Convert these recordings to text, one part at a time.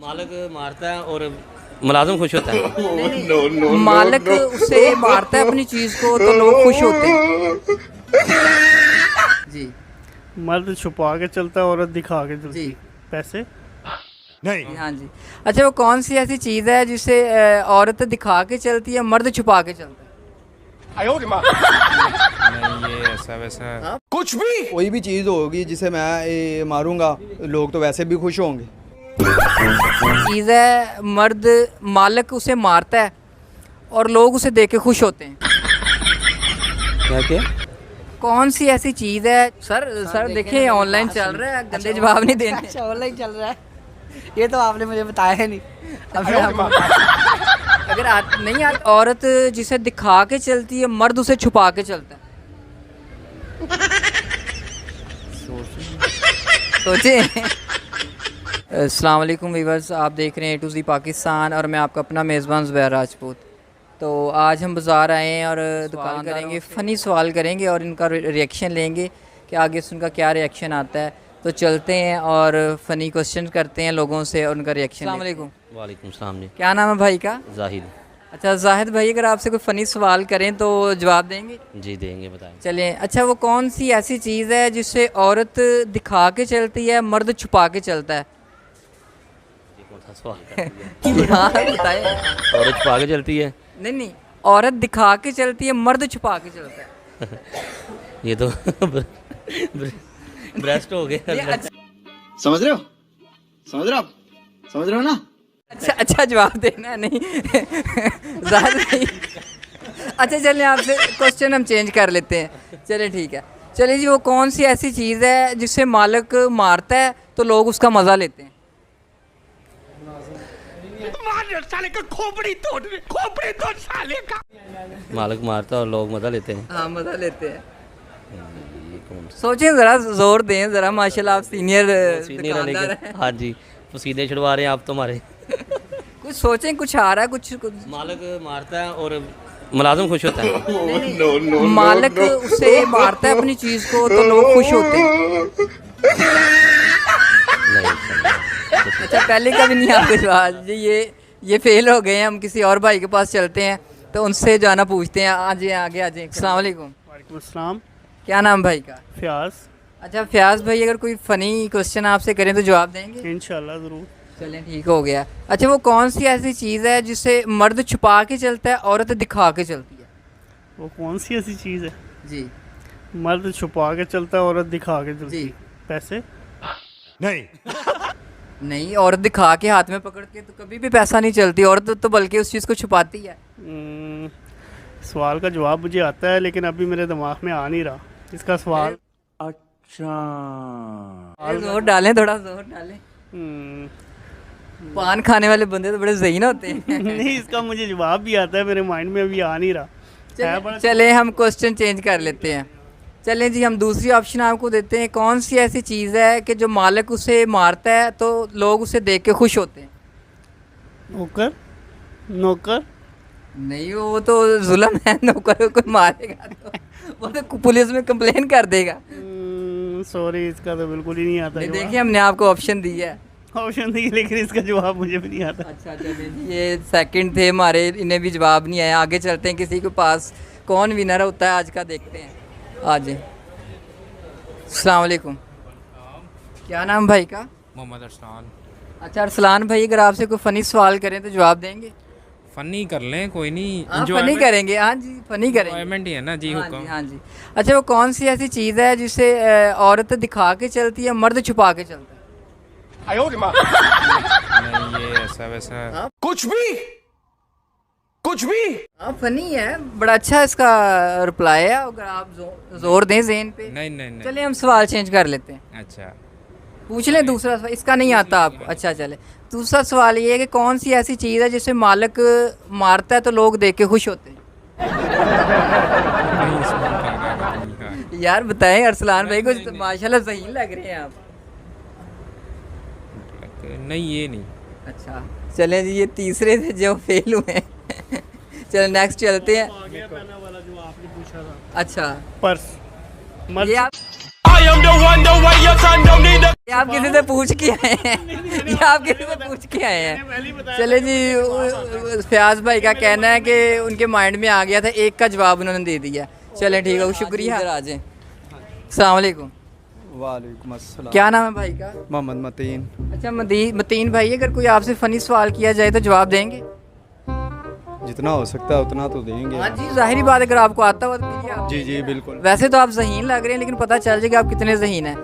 मालिक मारता है और मुलाजिम खुश होता है। मालिक उसे मारता है अपनी चीज को तो लोग खुश होते हैं। जी मर्द छुपा के चलता है, औरत दिखा के चलती जी। है। पैसे जी, हाँ जी। अच्छा, वो कौन सी ऐसी चीज़ है जिसे औरत दिखा के चलती है, मर्द छुपा के चलता है? नहीं ये ऐसा वैसा कोई भी चीज़ होगी जिसे मैं मारूंगा, लोग तो वैसे भी खुश होंगे। चीज़ है, मर्द मालिक उसे मारता है और लोग उसे देख के खुश होते हैं। क्या क्या? कौन सी ऐसी चीज़ है? सर देखिए ऑनलाइन चल रहा है, गंदे जवाब नहीं देने। अच्छा ऑनलाइन चल रहा है, ये तो आपने मुझे बताया नहीं। अब मैं आपको बताता अगर नहीं आता, औरत जिसे दिखा के चलती है, मर्द उसे छुपा के चलता है। सोचे। अस्सलाम वालेकुम व्यूअर्स, आप देख रहे हैं A to Z पाकिस्तान और मैं आपका अपना मेज़बान ज़ुबैर राजपूत। तो आज हम बाज़ार आए हैं और दुकान करेंगे, फ़नी सवाल करेंगे और इनका रिएक्शन लेंगे कि आगे से उनका क्या रिएक्शन आता है। तो चलते हैं और फ़नी क्वेश्चन करते हैं लोगों से और उनका रिएक्शन। अस्सलाम वालेकुम। वालेकुम सलाम जी। क्या नाम है भाई का? जाहिद। अच्छा जाहिद भाई, अगर आपसे कोई फ़नी सवाल करें तो जवाब देंगे? जी देंगे, बताएं। चलिए। अच्छा, वो कौन सी ऐसी चीज़ है जिससे औरत दिखा के चलती है, मर्द छुपा के चलता है? ये कौन सा सवाल करती है? हाँ बताएं। औरत छुपा के चलती है। नहीं, औरत दिखा के चलती है, मर्द छुपा के चलता है। ये तो ब्रेस्ट हो ये गया। अच्छा समझ रहे हो? समझ रहे हो आप? समझ रहे हो ना? अच्छा जवाब देना है, नहीं ज़्यादा नहीं। अच्छा चलिए, आपसे क्वेश्चन हम चेंज कर लेते हैं। चलिए ठीक है। चलिए जी, वो कौन सी ऐसी चीज़ है जिससे मालिक मारता है तो लोग उसका मज़ा लेते हैं? मालिक मारता है और लोग मजा लेते हैं। हाँ, मज़ा लेते हैं। ये कौन सा सोचें ज़रा, जोर दें ज़रा, माशाल्लाह आप सीनियर सीनियर है दुकानदार लेकिन? हैं। हाँ जी, पसीने छुड़वा रहे हैं आप तो हमारे। कुछ सोचें, कुछ आ रहा है, कुछ मालिक मारता है और मुलाजिम खुश होता है। मालिक उसे मारता है अपनी चीज़ को तो लोग खुश होते हैं। नहीं, अच्छा, पहले का भी नहीं आपके जवाब जी। ये फेल हो गए हैं। हम किसी और भाई के पास चलते हैं तो उनसे जाना पूछते हैं। आ जाए, आगे आ जाए। अस्सलाम वालेकुम। वालेकुम अस्सलाम। क्या नाम भाई का? फ्याज। अच्छा फयाज भाई, अगर कोई फ़नी क्वेश्चन आपसे करें तो जवाब देंगे? इंशाल्लाह ज़रूर। चलें ठीक हो गया। अच्छा, वो कौन सी ऐसी चीज़ है जिसे मर्द छुपा के चलता है, औरत दिखा के चलती है? वो कौन सी ऐसी चीज़ है? जी मर्द छुपा के चलता है, औरत दिखा के चलती जी। है। पैसे नहीं, औरत दिखा के हाथ में पकड़ के तो कभी भी पैसा नहीं चलती। औरत तो बल्कि उस चीज़ को छुपाती है। सवाल का जवाब मुझे आता है लेकिन अभी मेरे दिमाग में आ नहीं रहा इसका सवाल। जोर डालें, थोड़ा जोर डालें। हम्म, पान खाने वाले बंदे तो बड़े ज़हीन होते हैं। नहीं, इसका मुझे जवाब भी आता है, मेरे माइंड में अभी आ नहीं रहा है बड़ा। चले हम क्वेश्चन चेंज कर लेते हैं। चलें जी, हम दूसरी ऑप्शन आपको देते हैं। कौन सी ऐसी चीज़ है कि जो मालिक उसे मारता है तो लोग उसे देख के खुश होते हैं? नौकर। नौकर। नहीं, वो तो जुल्म है। नौकर को मारेगा तो वो तो पुलिस में कंप्लेन कर देगा। सॉरी, इसका तो बिल्कुल ही नहीं आता नहीं, जवाब। देखिए हमने आपको ऑप्शन दिया है। ऑप्शन दी लेकिन इसका जवाब मुझे भी नहीं आता। अच्छा चलिए जी, ये सेकंड थे हमारे, इन्हें भी जवाब नहीं आया। आगे चलते हैं किसी के पास। कौन विनर होता है आज का, देखते हैं। आज अस्सलाम वालेकुम। क्या नाम भाई का? मोहम्मद अरसलान। अच्छा अरसलान भाई, अगर आपसे कोई फ़नी सवाल करें तो जवाब देंगे? फनी कर लें, कोई नहीं। हाँ फ़नी करेंगे। हाँ जी, फ़नी करेंगे। एंजॉयमेंट ही है ना जी। हाँ हुक्म। जी, हाँ जी। अच्छा, वो कौन सी ऐसी चीज़ है जिसे औरत दिखा के चलती है, मर्द छुपा के चलता है? नहीं ये ऐसा वैसा हाँ फ़नी है, बड़ा अच्छा इसका रिप्लाई है। अगर आप जोर दें ज़हन पे। नहीं नहीं नहीं। चलिए हम सवाल चेंज कर लेते हैं। अच्छा पूछ लें दूसरा सवाल। इसका नहीं आता आपको? अच्छा चले, दूसरा सवाल ये है कि कौन सी ऐसी चीज़ है जिसे मालिक मारता है तो लोग देख के खुश होते हैं? नहीं इसमें क्या यार बताएं अरसलान भाई, कुछ माशाल्लाह सही लग रहे हैं आप। नहीं ये नहीं। अच्छा चलें जी, ये तीसरे थे जो फेल हुए हैं। चलो नेक्स्ट चलते हैं। आ गया पहला वाला जो आपने पूछा था। अच्छा पर्स। मर्द ये आप ये आप किसी से पूछ के आए हैं ये आप किसी से पूछ के आए हैं। चले जी, फयाज भाई का कहना है कि उनके माइंड में आ गया था, एक का जवाब उन्होंने दे दिया। चलें ठीक है, शुक्रिया। आ जाएं। अस्सलाम वालेकुम। वालेकुम अस्सलाम। क्या नाम है भाई का? मोहम्मद मतीन। अच्छा मतीन भाई, अगर कोई आपसे फ़नी सवाल किया जाए तो जवाब देंगे? जितना हो सकता है उतना तो देंगे। हाँ जी, जाहिर बात है, अगर आपको आता हुआ तो कीजिए आप। जी जी बिल्कुल। वैसे तो आप ज़हीन लग रहे हैं, लेकिन पता चल जाएगा आप कितने ज़हीन हैं।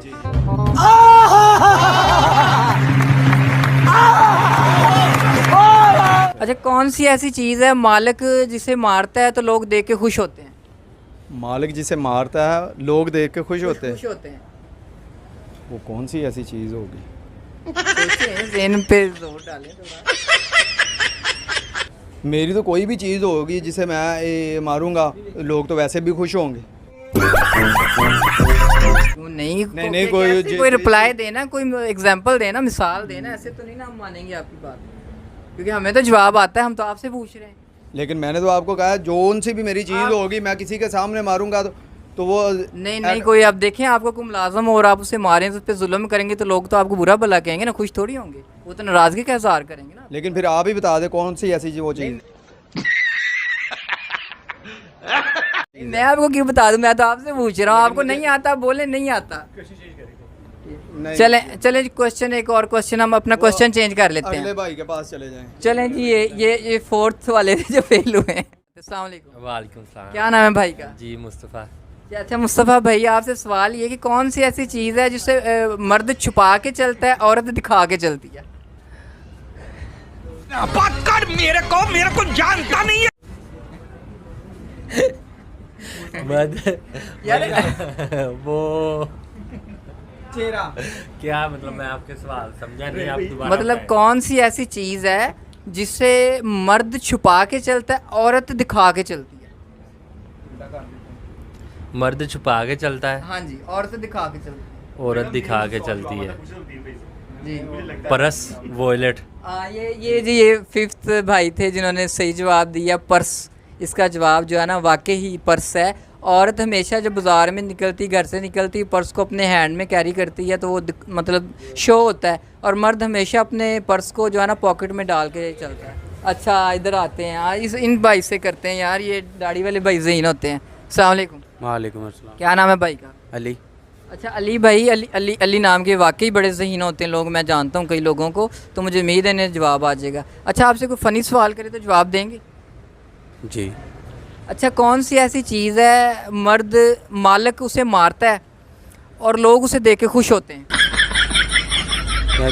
अच्छा, कौन सी ऐसी चीज़ है मालिक जिसे मारता है तो लोग देख के खुश होते हैं? मालिक जिसे मारता है लोग देख के खुश होते हैं। खुश होते हैं। वो कौन सी ऐसी चीज़ होगी? सोचें, ज़हन पे जोर डालें थोड़ा। मेरी तो कोई भी चीज़ होगी जिसे मैं मारूंगा, लोग तो वैसे भी खुश होंगे। नहीं नहीं, कोई रिप्लाई देना, कोई एग्जांपल देना, मिसाल देना, ऐसे तो नहीं ना हम मानेंगे आपकी बात, क्योंकि हमें तो जवाब आता है, हम तो आपसे पूछ रहे हैं। लेकिन मैंने तो आपको कहा जोन सी भी मेरी चीज़ होगी, मैं किसी के सामने मारूंगा तो वो नहीं कोई, आप देखें आपको कोई मुलाजम हो और आप उसे मारें तो उस पर जुल्म करेंगे तो लोग तो आपको बुरा भला कहेंगे ना, खुश थोड़ी होंगे, वो तो नाराज़गी का इज़हार करेंगे ना। लेकिन फिर आप ही बता दें कौन सी ऐसी वो चीज़। मैं आपको क्यों बता दूं, मैं तो आपसे पूछ रहा हूँ। आपको नहीं आता, बोले नहीं आता। चलें क्वेश्चन, एक और क्वेश्चन, हम अपना क्वेश्चन चेंज कर लेते हैं, अगले भाई के पास चले जाएं। चलें जी, ये फोर्थ वाले जो फेल हुए हैं। अस्सलाम वालेकुम। वालेकुम सलाम। क्या नाम है भाई का? जी मुस्तफ़ा। अच्छा मुस्तफ़ा भाई, आपसे सवाल ये कि कौन सी ऐसी चीज़ है जिसे मर्द छुपा के चलता है, औरत दिखा के चलती है? मेरे को जानता नहीं है। यार वो चेहरा क्या मतलब, मैं आपके सवाल समझा नहीं, आप दोबारा मतलब कौन सी ऐसी चीज़ है जिसे मर्द छुपा के चलता है, औरत दिखा के चलती है? मर्द छुपा के चलता है, हाँ जी, औरत दिखा के चलती है। औरत दिखा के चलती है। जी, परस, वॉलेट। ये फिफ्थ भाई थे जिन्होंने सही जवाब दिया, पर्स। इसका जवाब जो है ना वाकई ही पर्स है। औरत हमेशा जब बाज़ार में निकलती, घर से निकलती, पर्स को अपने हैंड में कैरी करती है तो वो मतलब शो होता है, और मर्द हमेशा अपने पर्स को जो है ना पॉकेट में डाल के चलता है। अच्छा इधर आते हैं यार, इन भाई से करते हैं यार, ये दाढ़ी वाले भाई ज़हीन होते हैं। अस्सलाम वालेकुम। वालेकुम अस्सलाम। क्या नाम है भाई का? अली। अच्छा अली भाई, अली नाम के वाकई बड़े ज़हीन होते हैं लोग, मैं जानता हूँ कई लोगों को, तो मुझे उम्मीद है इन्हें जवाब आ जाएगा। अच्छा, आपसे कोई फ़नी सवाल करे तो जवाब देंगे? जी। अच्छा, कौन सी ऐसी चीज़ है मर्द मालिक उसे मारता है और लोग उसे देख के खुश होते हैं?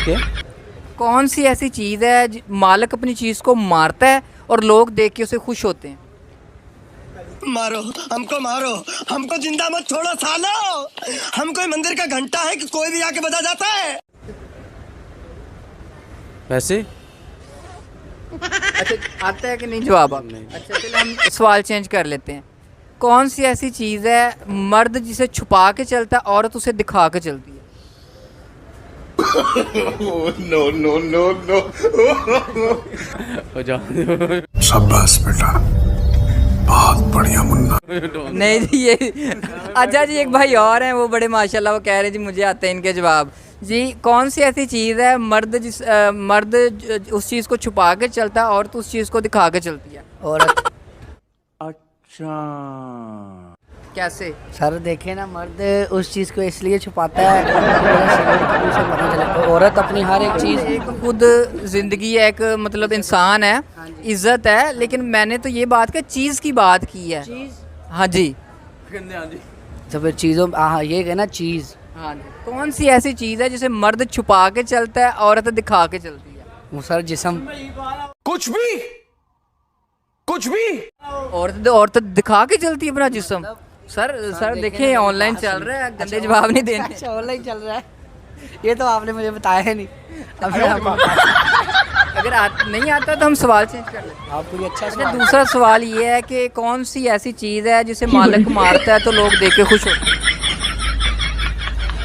क्या? कौन सी ऐसी चीज़ है मालिक अपनी चीज़ को मारता है और लोग देख के उसे खुश होते हैं? मारो हमको जिंदा मत छोड़ो सालो, हम कोई मंदिर का घंटा है कि कोई भी आके बजा जाता है। वैसे अच्छा, आता है कि नहीं जवाब आप? अच्छा चलिए हम सवाल चेंज कर लेते हैं। कौन सी ऐसी चीज़ है मर्द जिसे छुपा के चलता है, औरत उसे दिखा के चलती है? नो। शाबाश बेटा, बहुत बढ़िया मुन्ना। नहीं जी, ये अच्छा जी, एक भाई और हैं, वो बड़े माशाल्लाह, वो कह रहे हैं जी मुझे आते हैं इनके जवाब। जी, कौन सी ऐसी चीज़ है मर्द उस चीज़ को छुपा के चलता है, औरत उस चीज़ को दिखा के चलती है? औरत। अच्छा, कैसे? सर देखे ना, मर्द उस चीज़ को इसलिए छुपाता है कि उसे पता चले। तो औरत अपनी हर एक चीज़, एक खुद ज़िंदगी है, एक मतलब इंसान है, इज़्ज़त है, लेकिन मैंने तो ये बात का चीज़ की बात की है। हाँ जी, जब चीज़ों, हाँ ये कहना चीज़। हाँ जी, कौन सी ऐसी चीज़ है जिसे मर्द छुपा के चलता है, औरत दिखा के चलती है? वो सर जिस्म। कुछ भी औरत दिखा के चलती है अपना जिस्म? सर देखें, ऑनलाइन चल रहा है, गंदे जवाब नहीं देने। अच्छा, ऑनलाइन चल रहा है, ये तो आपने मुझे बताया नहीं। अभी अगर नहीं आता तो हम सवाल चेंज कर लेते हैं। आपको ये अच्छा अच्छा, दूसरा सवाल ये है कि कौन सी ऐसी चीज़ है जिसे मालिक मारता है तो लोग देख के खुश होते हैं?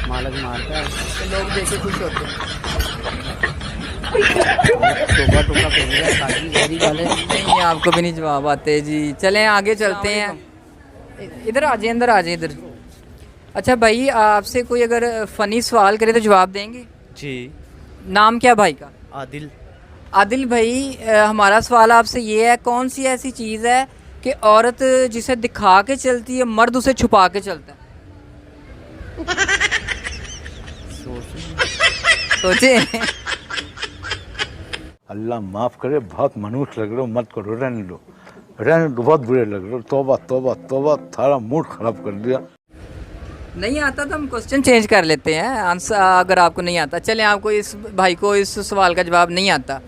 मालिक मारता है तो लोग देख के खुश होते हैं। टोका पहन लिया, शादी वादी वाले। नहीं, आपको भी नहीं जवाब आते जी। चलें आगे चलते हैं, इधर आ जाए, अंदर आ जाए इधर। अच्छा भाई, आपसे कोई अगर फ़नी सवाल करे तो जवाब देंगे? जी। नाम क्या भाई का? आदिल। आदिल भाई, हमारा सवाल आपसे ये है, कौन सी ऐसी चीज़ है कि औरत जिसे दिखा के चलती है, मर्द उसे छुपा के चलता है? सोचे। अल्लाह माफ करे, बहुत मनुष्य लग रहे हो, मत करो, रहने दो, बहुत बुरे लग रहे हो। तौबा तौबा तौबा, थारा मूड खराब कर दिया। नहीं आता तो हम क्वेश्चन चेंज कर लेते हैं, आंसर अगर आपको नहीं आता। चलें, आपको इस भाई को इस सवाल का जवाब नहीं आता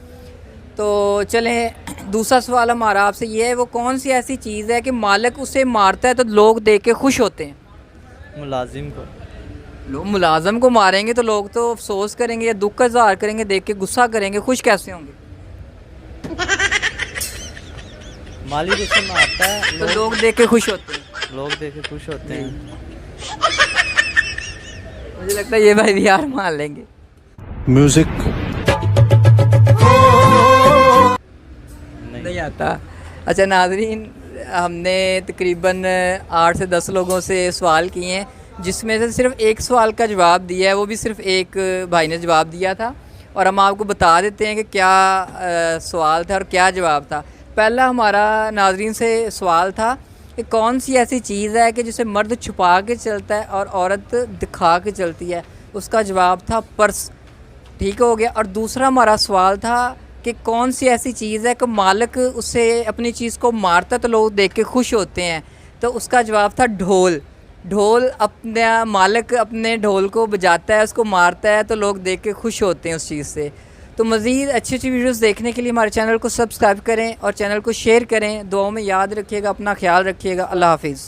तो चलें, दूसरा सवाल हमारा आपसे ये है, वो कौन सी ऐसी चीज़ है कि मालिक उसे मारता है तो लोग देख के खुश होते हैं? मुलाजिम को। लोग मुलाजम को मारेंगे तो लोग तो अफसोस करेंगे या दुख का इजहार करेंगे, देख के गुस्सा करेंगे, खुश कैसे होंगे? मालिक उसे मारता है तो लोग देख के खुश होते हैं। लोग देख के खुश होते हैं। मुझे लगता है ये भाई भी हार मान लेंगे। म्यूजिक नहीं आता। अच्छा नाज़रीन, हमने तकरीबन 8 से 10 लोगों से सवाल किए हैं, जिसमें से सिर्फ एक सवाल का जवाब दिया है, वो भी सिर्फ एक भाई ने जवाब दिया था। और हम आपको बता देते हैं कि क्या सवाल था और क्या जवाब था। पहला हमारा नाज़रीन से सवाल था कि कौन सी ऐसी चीज़ है कि जिसे मर्द छुपा के चलता है और औरत दिखा के चलती है? उसका जवाब था पर्स। ठीक हो गया। और दूसरा हमारा सवाल था कि कौन सी ऐसी चीज़ है कि मालिक उससे अपनी चीज़ को मारता है तो लोग देख के खुश होते हैं? तो उसका जवाब था ढोल। ढोल, अपना मालिक अपने ढोल को बजाता है, उसको मारता है तो लोग देख के खुश होते हैं उस चीज़ से। तो मज़ीद अच्छी अच्छी वीडियोस देखने के लिए हमारे चैनल को सब्सक्राइब करें और चैनल को शेयर करें। दुआओं में याद रखिएगा, अपना ख्याल रखिएगा। अल्लाह हाफिज़।